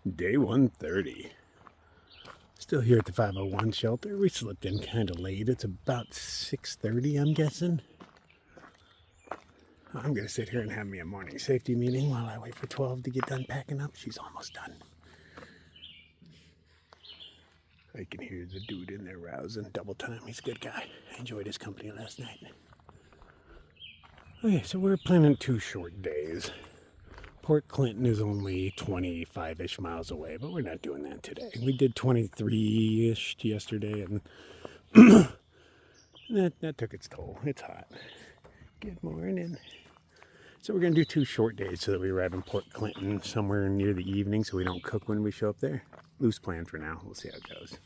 Day 130. Still here at the 501 shelter. We slipped in kind of late. It's about 6:30, I'm guessing. I'm going to sit here and have me a morning safety meeting while I wait for 12 to get done packing up. She's almost done. I can hear the dude in there rousing. Double time. He's a good guy. I enjoyed his company last night. Okay, so we're planning 2 short days. Port Clinton is only 25-ish miles away, but we're not doing that today. We did 23-ish yesterday, and that took its toll. It's hot. Good morning. So we're going to do 2 short days so that we arrive in Port Clinton somewhere near the evening so we don't cook when we show up there. Loose plan for now. We'll see how it goes.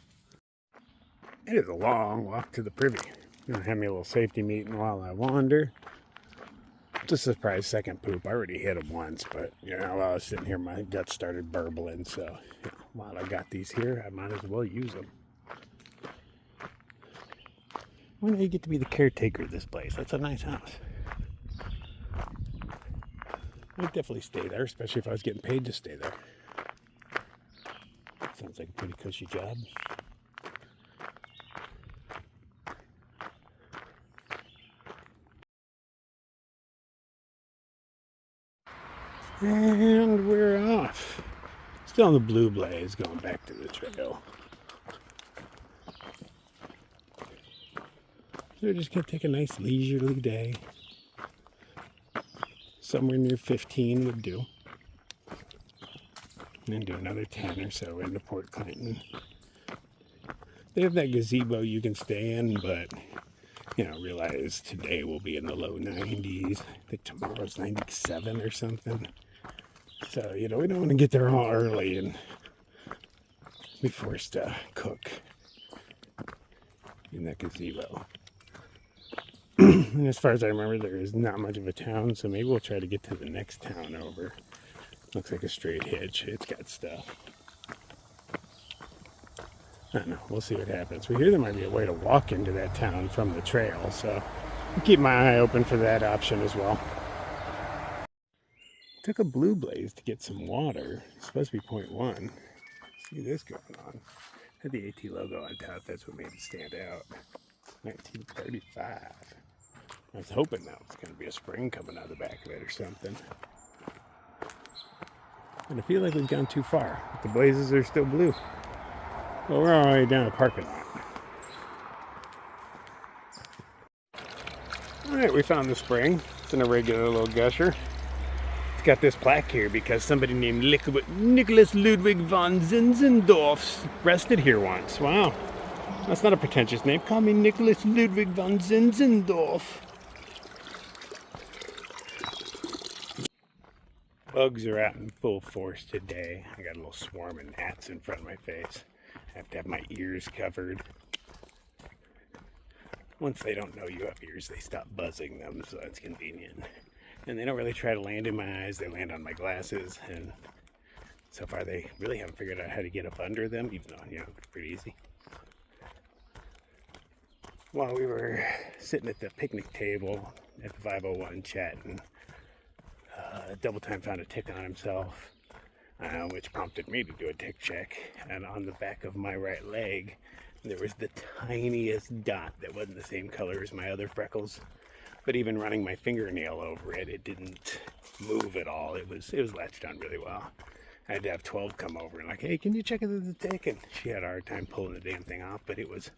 It is a long walk to the privy. I'm going to have me a little safety meeting while I wander. Just a surprise second poop. I already hit him once, but while I was sitting here, my gut started burbling. So while I got these here, I might as well use them. When do you get to be the caretaker of this place? That's a nice house. I'd definitely stay there, especially if I was getting paid to stay there. Sounds like a pretty cushy job. And we're off. Still on the blue blaze, going back to the trail. So we're just going to take a nice leisurely day. Somewhere near 15 would do. And then do another 10 or so into Port Clinton. They have that gazebo you can stay in, but realize today will be in the low 90s. I think tomorrow's 97 or something. So, we don't want to get there all early and be forced to cook in that gazebo. And as far as I remember, there is not much of a town, so maybe we'll try to get to the next town over. Looks like a straight hitch. It's got stuff. I don't know. We'll see what happens. We hear there might be a way to walk into that town from the trail, so I'll keep my eye open for that option as well. Took a blue blaze to get some water. It's supposed to be 0.1. See this going on. Had the AT logo on top. That's what made it stand out. 1935. I was hoping that was going to be a spring coming out of the back of it or something. And I feel like we've gone too far. The blazes are still blue. Well, we're all the way down the parking lot. Alright, we found the spring. It's an irregular little gusher. It's got this plaque here because somebody named Nicholas Ludwig von Zinzendorf rested here once. Wow. That's not a pretentious name. Call me Nicholas Ludwig von Zinzendorf. Bugs are out in full force today. I got a little swarm of gnats in front of my face. I have to have my ears covered. Once they don't know you have ears, they stop buzzing them, so that's convenient. And they don't really try to land in my eyes. They land on my glasses, and so far they really haven't figured out how to get up under them, even though, it's pretty easy. While we were sitting at the picnic table at the 501 chatting, Double Time found a tick on himself, which prompted me to do a tick check. And on the back of my right leg, there was the tiniest dot that wasn't the same color as my other freckles. But even running my fingernail over it, it didn't move at all. It was latched on really well. I had to have 12 come over and hey, can you check if it's a tick? And she had a hard time pulling the damn thing off, but it was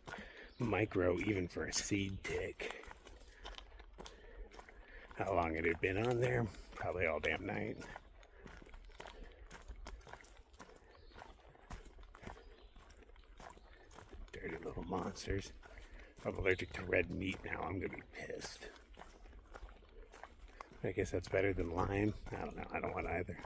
micro even for a seed tick. How long it had been on there? Probably all damn night. Dirty little monsters. I'm allergic to red meat now. I'm gonna be pissed. I guess that's better than lime. I don't know. I don't want either.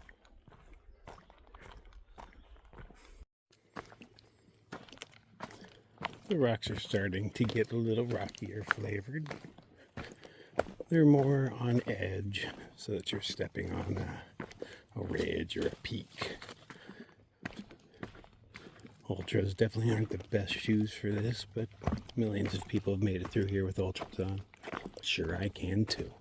The rocks are starting to get a little rockier flavored. They're more on edge, so that you're stepping on a ridge or a peak. Ultras definitely aren't the best shoes for this, but millions of people have made it through here with Ultras on. Sure, I can too.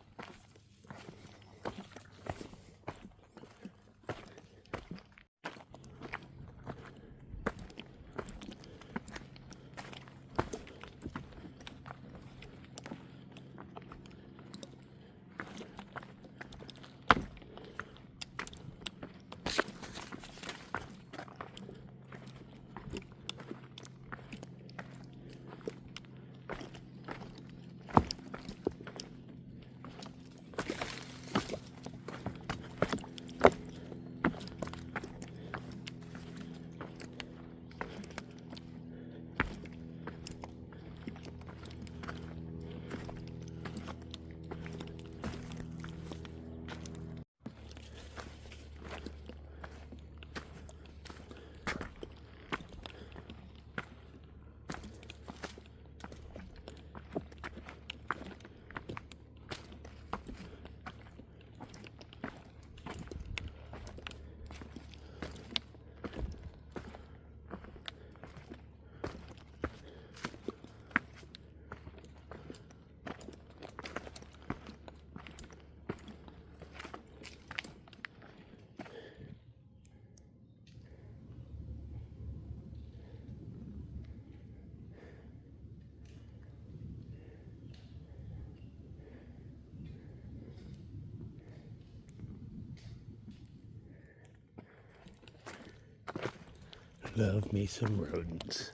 Love me some rodents.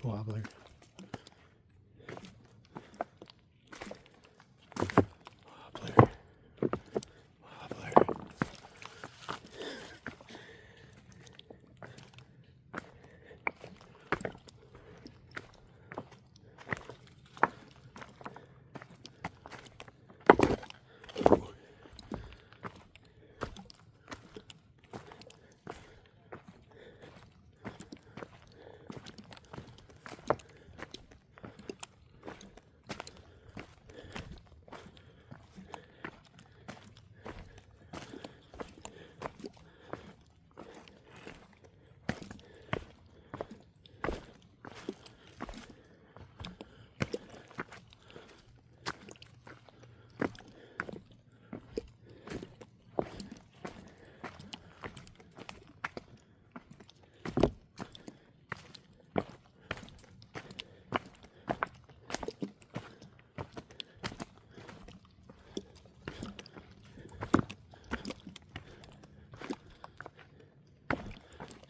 Wobbler. Wobbler. Wobbler.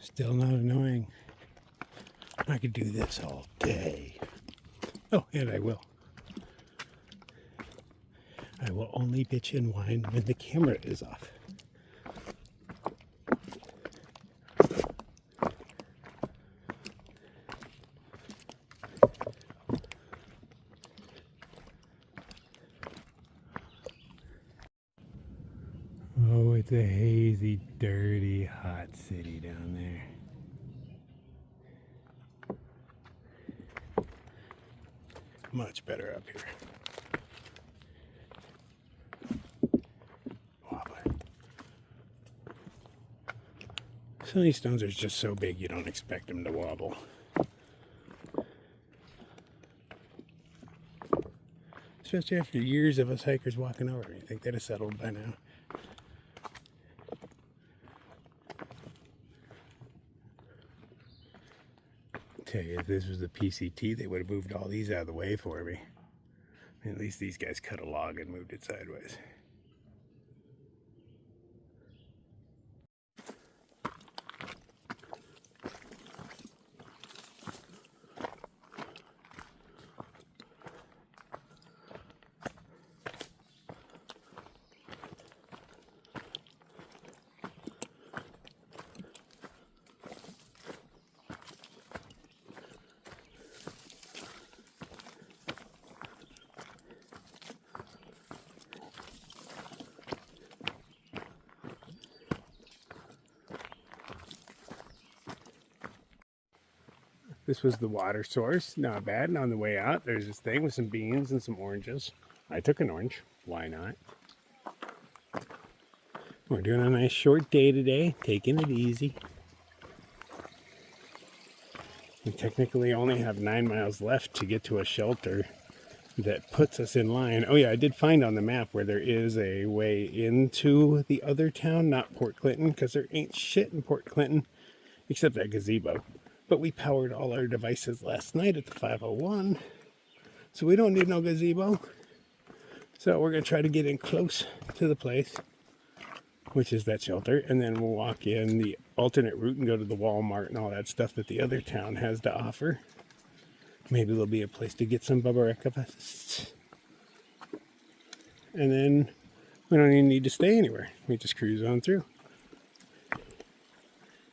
Still not annoying. I could do this all day. Oh, and I will. I will only bitch and whine when the camera is off. Oh, it's a hazy, dirty, hot city down there. Much better up here. Wobbler. Some of these stones are just so big you don't expect them to wobble. Especially after years of us hikers walking over. You think they'd have settled by now. Tell you, if this was the PCT, they would have moved all these out of the way for me. At least these guys cut a log and moved it sideways. This was the water source, not bad. And on the way out, there's this thing with some beans and some oranges. I took an orange, why not? We're doing a nice short day today, taking it easy. We technically only have 9 miles left to get to a shelter that puts us in line. Oh yeah, I did find on the map where there is a way into the other town, not Port Clinton, because there ain't shit in Port Clinton except that gazebo. But we powered all our devices last night at the 501, so we don't need no gazebo. So we're going to try to get in close to the place, which is that shelter, and then we'll walk in the alternate route and go to the Walmart and all that stuff that the other town has to offer. Maybe there'll be a place to get some breakfast. And then we don't even need to stay anywhere. We just cruise on through.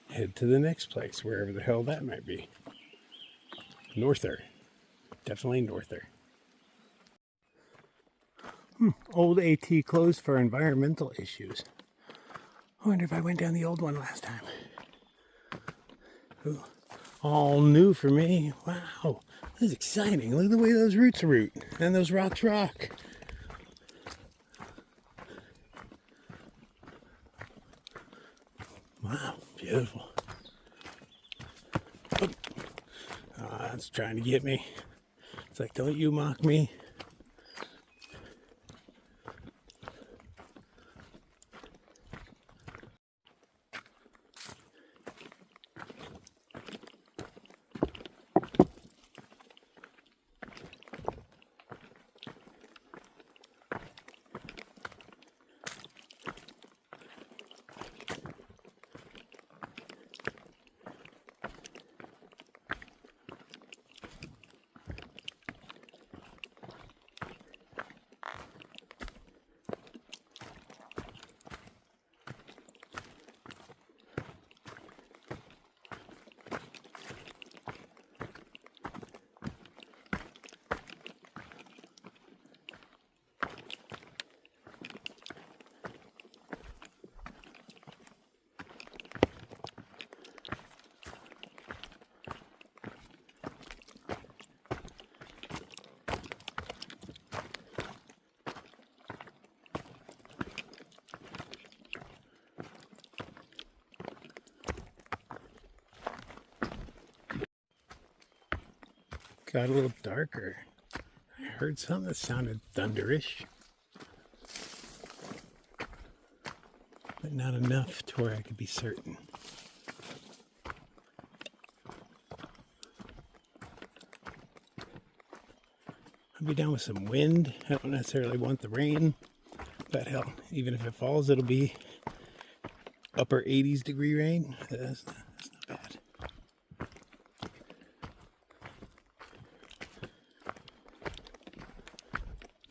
Head to the next place, wherever the hell that might be. Norther. Definitely Norther. Old AT closed for environmental issues. I wonder if I went down the old one last time. Ooh, all new for me. Wow, this is exciting. Look at the way those roots root and those rocks rock. Wow, beautiful. Oh, it's trying to get me. It's like, don't you mock me. got a little darker. I heard something that sounded thunderish, but not enough to where I could be certain. I'll be down with some wind. I don't necessarily want the rain, but hell, even if it falls, it'll be upper 80s degree rain. That's not bad.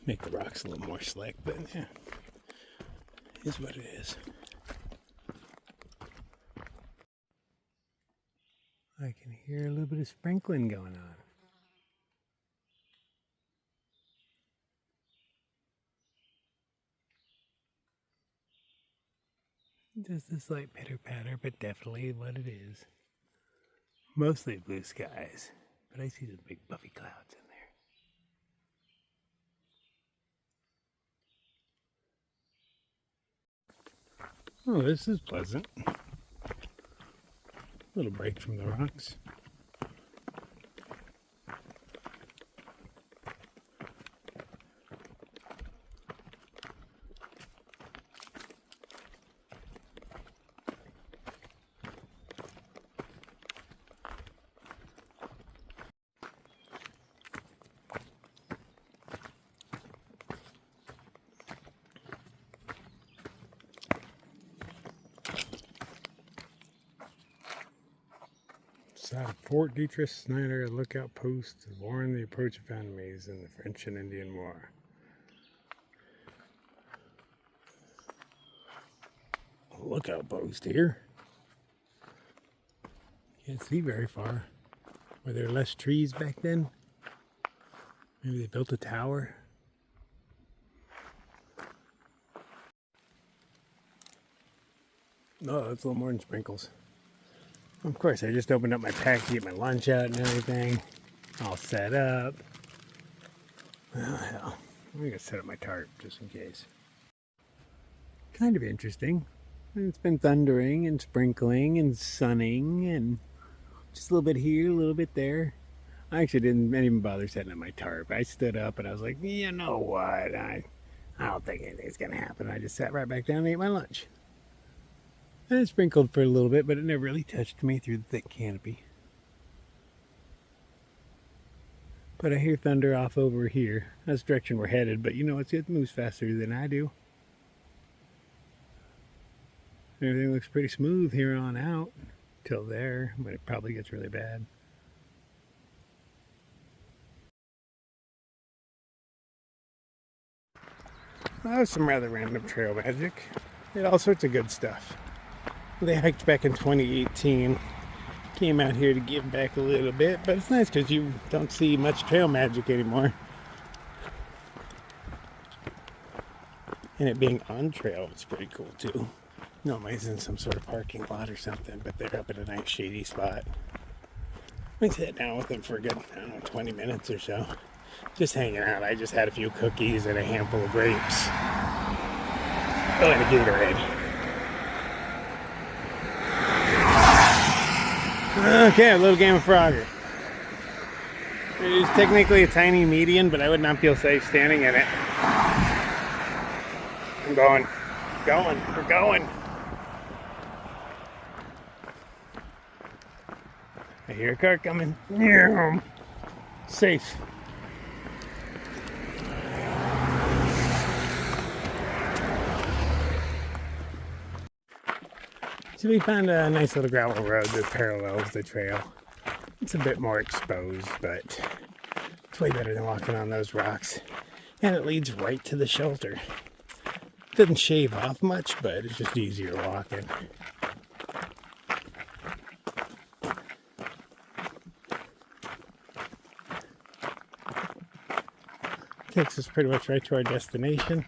Make the rocks a little more slick, but yeah, it is what it is. I can hear a little bit of sprinkling going on. Just a slight pitter-patter, but definitely what it is. Mostly blue skies, but I see some big puffy clouds in there. Oh, this is pleasant. A little break from the rocks. South of Fort Detrick Snyder lookout post to warn the approach of enemies in the French and Indian War. Lookout post here. Can't see very far. Were there less trees back then? Maybe they built a tower. No, that's a little more than sprinkles. Of course, I just opened up my pack to get my lunch out and everything. All set up. Oh, hell. I'm going to set up my tarp just in case. Kind of interesting. It's been thundering and sprinkling and sunning and just a little bit here, a little bit there. I actually didn't even bother setting up my tarp. I stood up and I was like, you know what? I don't think anything's going to happen. I just sat right back down and ate my lunch. And it sprinkled for a little bit, but it never really touched me through the thick canopy. But I hear thunder off over here. That's the direction we're headed, but you know, it moves faster than I do. Everything looks pretty smooth here on out till there, but it probably gets really bad. Well, that was some rather random trail magic. Did all sorts of good stuff. They hiked back in 2018. Came out here to give back a little bit, but it's nice because you don't see much trail magic anymore. And it being on trail is pretty cool too. Normally it's in some sort of parking lot or something, but they're up at a nice shady spot. We sat down with them for a good, 20 minutes or so. Just hanging out. I just had a few cookies and a handful of grapes. Oh, and a Gatorade. Okay, a little game of Frogger. It is technically a tiny median, but I would not feel safe standing in it. I'm going. We're going. I hear a car coming. Safe. So we found a nice little gravel road that parallels the trail. It's a bit more exposed, but it's way better than walking on those rocks. And it leads right to the shelter. It doesn't shave off much, but it's just easier walking. Takes us pretty much right to our destination.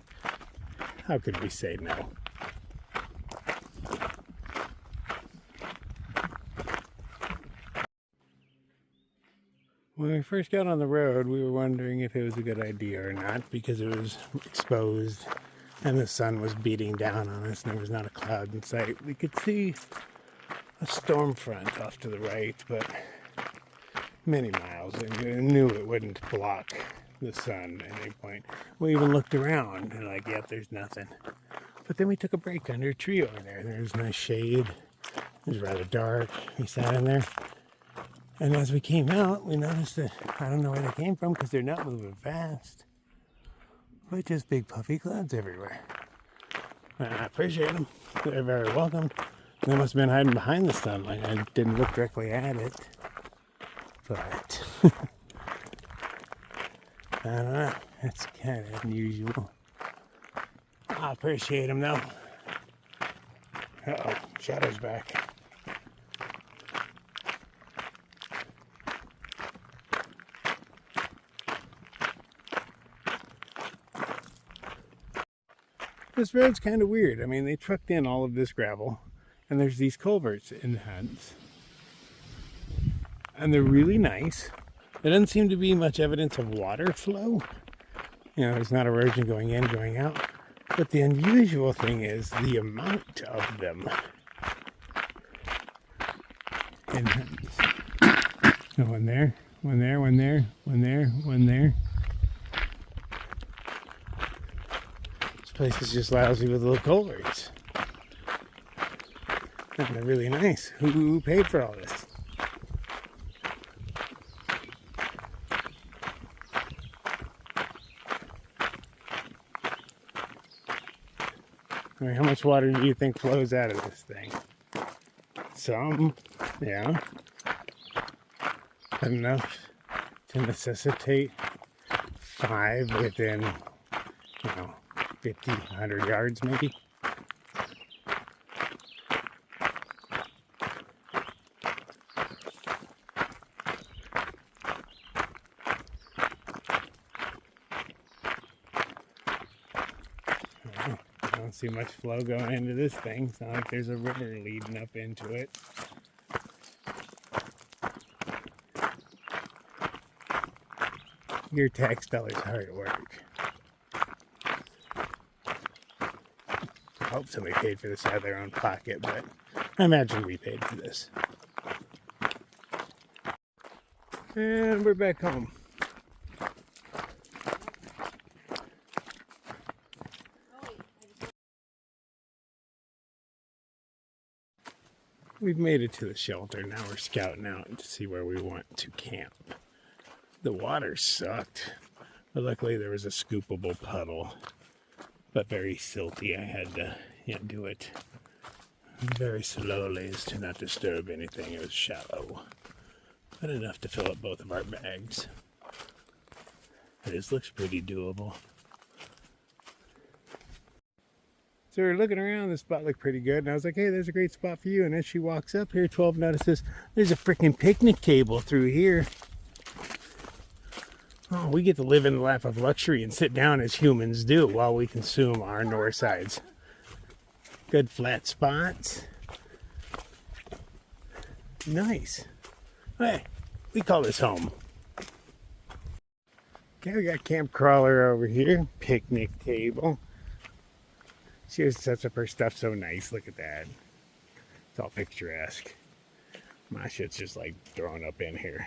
How could we say no? When we first got on the road, we were wondering if it was a good idea or not because it was exposed and the sun was beating down on us and there was not a cloud in sight. We could see a storm front off to the right, but many miles and knew it wouldn't block the sun at any point. We even looked around and like, yep, there's nothing. But then we took a break under a tree over there. There's nice shade. It was rather dark. We sat in there. And as we came out, we noticed that, I don't know where they came from because they're not moving fast. But just big puffy clouds everywhere. I appreciate them. They're very welcome. They must have been hiding behind the sunlight. I didn't look directly at it. But I don't know. It's kind of unusual. I appreciate them though. Uh-oh, shadow's back. This road's kind of weird. I mean, they trucked in all of this gravel, and there's these culverts in the heads. And they're really nice. There doesn't seem to be much evidence of water flow. You know, there's not erosion going in, going out. But the unusual thing is the amount of them. And so one there, one there, one there, one there, one there. This place is just lousy with little culverts. And they're really nice. Who paid for all this? I mean, how much water do you think flows out of this thing? Some, yeah. Enough to necessitate 5 within, 50, 100 yards maybe. I don't see much flow going into this thing. It's not like there's a river leading up into it. Your tax dollars hard at work. I hope somebody paid for this out of their own pocket, but I imagine we paid for this. And we're back home. We've made it to the shelter. Now we're scouting out to see where we want to camp. The water sucked, but luckily there was a scoopable puddle, but very silty. I had to do it very slowly as to not disturb anything. It was shallow, but enough to fill up both of our bags. This looks pretty doable. So we're looking around, this spot looked pretty good, and I was like, hey, there's a great spot for you. And as she walks up here, 12 notices, there's a freaking picnic table through here. Oh, we get to live in the lap of luxury and sit down as humans do while we consume our north sides. Good flat spots. Nice. Hey, we call this home. Okay, we got Camp Crawler over here, picnic table. She always sets up her stuff so nice. Look at that. It's all picturesque. My shit's just like thrown up in here.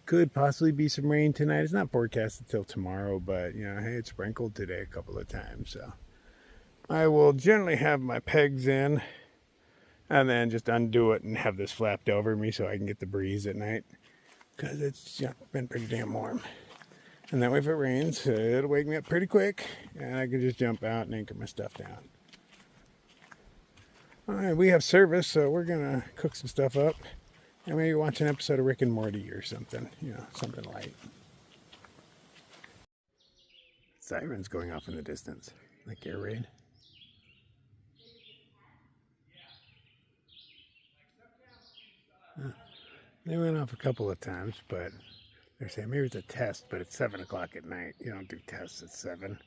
Could possibly be some rain tonight. It's not forecasted till tomorrow, but hey, it sprinkled today a couple of times. So I will generally have my pegs in and then just undo it and have this flapped over me so I can get the breeze at night, because it's been pretty damn warm. And that way if it rains, it'll wake me up pretty quick and I can just jump out and anchor my stuff down. All right, we have service, so we're gonna cook some stuff up and maybe watch an episode of Rick and Morty or something, something light. Sirens going off in the distance, like air raid. They went off a couple of times, but they're saying maybe it's a test, but it's 7 o'clock at night. You don't do tests at 7.